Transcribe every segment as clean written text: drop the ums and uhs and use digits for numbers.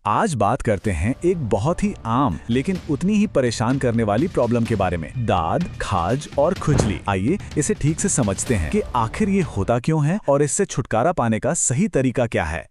आज बात करते हैं एक बहुत ही आम लेकिन उतनी ही परेशान करने वाली प्रॉब्लम के बारे में, दाद, खाज और खुजली। आइए इसे ठीक से समझते हैं कि आखिर ये होता क्यों है और इससे छुटकारा पाने का सही तरीका क्या है।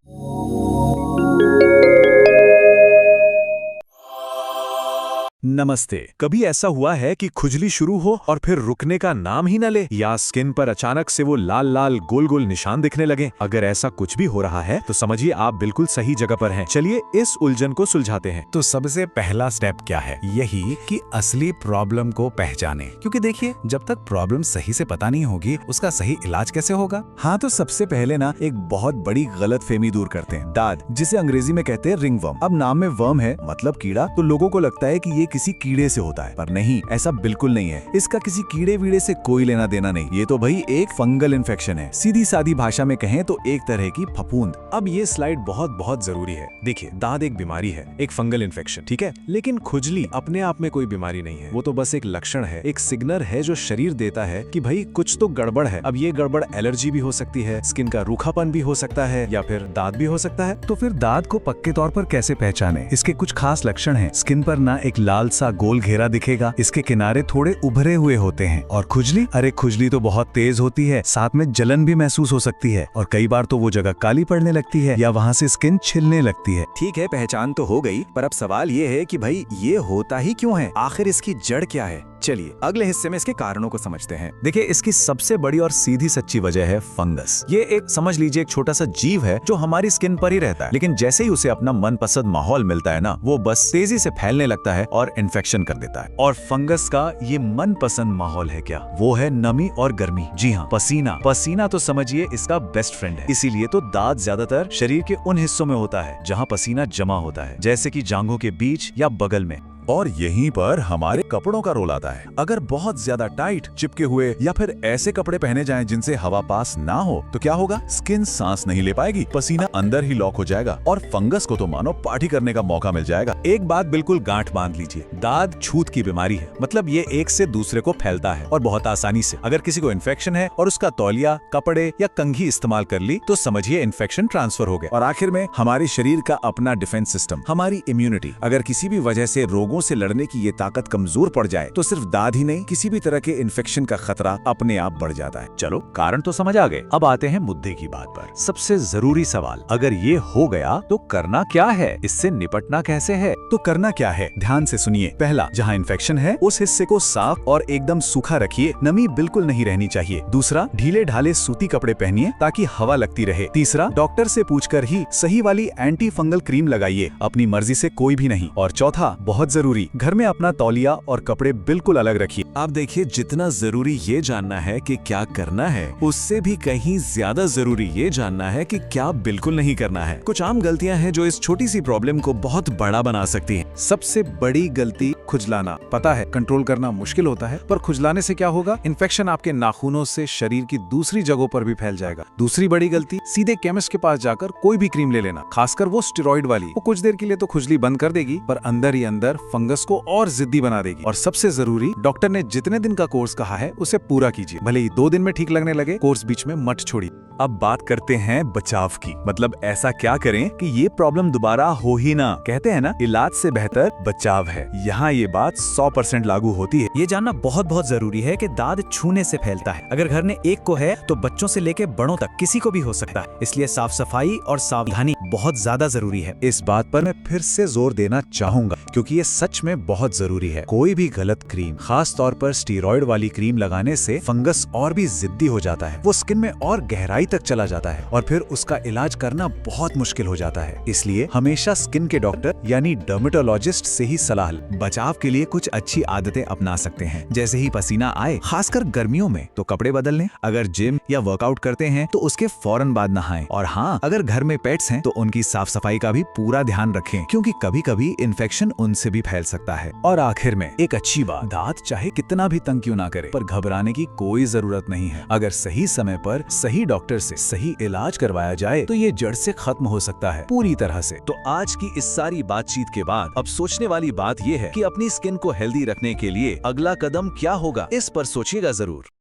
नमस्ते। कभी ऐसा हुआ है कि खुजली शुरू हो और फिर रुकने का नाम ही न ले, या स्किन पर अचानक से वो लाल लाल गोल गोल निशान दिखने लगे? अगर ऐसा कुछ भी हो रहा है तो समझिए आप बिल्कुल सही जगह पर हैं। चलिए इस उलझन को सुलझाते हैं। तो सबसे पहला स्टेप क्या है? यही कि असली प्रॉब्लम को पहचाने, क्योंकि देखिए जब तक प्रॉब्लम सही से पता नहीं होगी उसका सही इलाज कैसे होगा। हाँ, तो सबसे पहले ना एक बहुत बड़ी गलतफहमी दूर करते हैं। दाद, जिसे अंग्रेजी में कहते हैं रिंगवर्म। अब नाम में वर्म है मतलब कीड़ा, तो लोगों को लगता है कि ये किसी कीड़े से होता है, पर नहीं, ऐसा बिल्कुल नहीं है। इसका किसी कीड़े वीड़े से कोई लेना देना नहीं। ये तो भाई एक फंगल इन्फेक्शन है। सीधी सादी भाषा में कहें तो एक तरह की फफूंद। अब ये स्लाइड बहुत बहुत जरूरी है। देखिए, दाद एक बीमारी है, एक फंगल इन्फेक्शन, ठीक है, लेकिन खुजली अपने आप में कोई बीमारी नहीं है। वो तो बस एक लक्षण है, एक सिग्नल है जो शरीर देता है कि भाई कुछ तो गड़बड़ है। अब ये गड़बड़ एलर्जी भी हो सकती है, स्किन का रूखापन भी हो सकता है, या फिर दाद भी हो सकता है। तो फिर दाद को पक्के तौर पर कैसे पहचाने? इसके कुछ खास लक्षण हैं। स्किन पर ना एक लाल सा गोल घेरा दिखेगा, इसके किनारे थोड़े उभरे हुए होते हैं। और खुजली, अरे खुजली तो बहुत तेज होती है, साथ में जलन भी महसूस हो सकती है, और कई बार तो वो जगह काली पड़ने लगती है या वहाँ से स्किन छिलने लगती है। ठीक है, पहचान तो हो गई, पर अब सवाल ये है कि भाई ये होता ही क्यों है? आखिर इसकी जड़ क्या है? चलिए अगले हिस्से में इसके कारणों को समझते हैं। देखिए, इसकी सबसे बड़ी और सीधी सच्ची वजह है फंगस। ये एक, समझ लीजिए, एक छोटा सा जीव है जो हमारी स्किन पर ही रहता है, लेकिन जैसे ही उसे अपना मनपसंद माहौल मिलता है ना, वो बस तेजी से फैलने लगता है और इन्फेक्शन कर देता है। और फंगस का ये मनपसंद माहौल है क्या? वो है नमी और गर्मी। जी हाँ, पसीना। पसीना तो समझिए इसका बेस्ट फ्रेंड है। इसीलिए तो दाद ज्यादातर शरीर के उन हिस्सों में होता है जहाँ पसीना जमा होता है, जैसे कि जांघों के बीच या बगल में। और यहीं पर हमारे कपड़ों का रोल आता है। अगर बहुत ज्यादा टाइट, चिपके हुए या फिर ऐसे कपड़े पहने जाएं जिनसे हवा पास ना हो तो क्या होगा? स्किन सांस नहीं ले पाएगी, पसीना अंदर ही लॉक हो जाएगा और फंगस को तो मानो पार्टी करने का मौका मिल जाएगा। एक बात बिल्कुल गांठ बांध लीजिए, दाद छूत की बीमारी है। मतलब ये एक से दूसरे को फैलता है और बहुत आसानी से। अगर किसी को इन्फेक्शन है और उसका तौलिया, कपड़े या कंघी इस्तेमाल कर ली तो समझिए इन्फेक्शन ट्रांसफर हो गया। और आखिर में हमारे शरीर का अपना डिफेंस सिस्टम, हमारी इम्यूनिटी, अगर किसी भी वजह से रोगों से लड़ने की ये ताकत कमजोर पड़ जाए तो सिर्फ दाद ही नहीं, किसी भी तरह के इन्फेक्शन का खतरा अपने आप बढ़ जाता है। चलो, कारण तो समझ आ गए, अब आते हैं मुद्दे की बात पर। सबसे जरूरी सवाल, अगर ये हो गया तो करना क्या है? इससे निपटना कैसे है? तो करना क्या है, ध्यान से सुनिए। पहला, जहाँ इन्फेक्शन है उस हिस्से को साफ और एकदम सूखा रखिए, नमी बिल्कुल नहीं रहनी चाहिए। दूसरा, ढीले ढाले सूती कपड़े पहनिए ताकि हवा लगती रहे। तीसरा, डॉक्टर से पूछकर ही सही वाली एंटी फंगल क्रीम लगाइए, अपनी मर्जी से कोई भी नहीं। और चौथा, बहुत जरूरी, घर में अपना तौलिया और कपड़े बिल्कुल अलग रखिए। आप देखिए, जितना जरूरी ये जानना है कि क्या करना है, उससे भी कहीं ज्यादा जरूरी ये जानना है कि क्या बिल्कुल नहीं करना है। कुछ आम गलतियां हैं जो इस छोटी सी प्रॉब्लम को बहुत बड़ा बना सकती हैं। सबसे बड़ी गलती, खुजलाना। पता है कंट्रोल करना मुश्किल होता है, पर खुजलाने से क्या होगा? इन्फेक्शन आपके नाखूनों से शरीर की दूसरी जगहों पर भी फैल जाएगा। दूसरी बड़ी गलती, सीधे केमिस्ट के पास जाकर कोई भी क्रीम ले लेना, खासकर वो स्टेरॉइड वाली। वो कुछ देर के लिए तो खुजली बंद कर देगी, पर अंदर ही अंदर फंगस को और जिद्दी बना देगी। और सबसे जरूरी, डॉक्टर ने जितने दिन का कोर्स कहा है उसे पूरा कीजिए। भले ही 2 दिन में ठीक लगने लगे, कोर्स बीच में मत छोड़िए। अब बात करते हैं बचाव की। मतलब ऐसा क्या करें कि ये प्रॉब्लम दोबारा हो ही ना। कहते हैं ना, इलाज से बेहतर बचाव है। यहाँ ये बात 100% लागू होती है। ये जानना बहुत बहुत जरूरी है कि दाद छूने से फैलता है। अगर घर में एक को है तो बच्चों से लेकर बड़ों तक किसी को भी हो सकता है। इसलिए साफ सफाई और सावधानी बहुत ज्यादा जरूरी है। इस बात पर मैं फिर से जोर देना चाहूंगा क्योंकि ये सच में बहुत जरूरी है। कोई भी गलत क्रीम, खास तौर पर स्टेरॉइड वाली क्रीम लगाने से फंगस और भी जिद्दी हो जाता है। वो स्किन में और गहराई तक चला जाता है और फिर उसका इलाज करना बहुत मुश्किल हो जाता है। इसलिए हमेशा स्किन के डॉक्टर यानी डर्मेटोलॉजिस्ट से ही सलाह लें। बचाव के लिए कुछ अच्छी आदतें अपना सकते हैं, जैसे ही पसीना आए, खासकर गर्मियों में, तो कपड़े बदल लें। अगर जिम या वर्कआउट करते हैं तो उसके फौरन बाद नहाएं। और हाँ, अगर घर में पेट्स हैं तो उनकी साफ सफाई का भी पूरा ध्यान रखें, क्योंकि कभी कभी इन्फेक्शन उनसे भी फैल सकता है। और आखिर में एक अच्छी बात, दाद चाहे कितना भी तंग क्यों ना करे, पर घबराने की कोई जरूरत नहीं है। अगर सही समय पर सही डॉक्टर से सही इलाज करवाया जाए तो ये जड़ से खत्म हो सकता है, पूरी तरह से। तो आज की इस सारी बातचीत के बाद अब सोचने वाली बात ये है कि अपनी स्किन को हेल्दी रखने के लिए अगला कदम क्या होगा, इस पर सोचिएगा जरूर।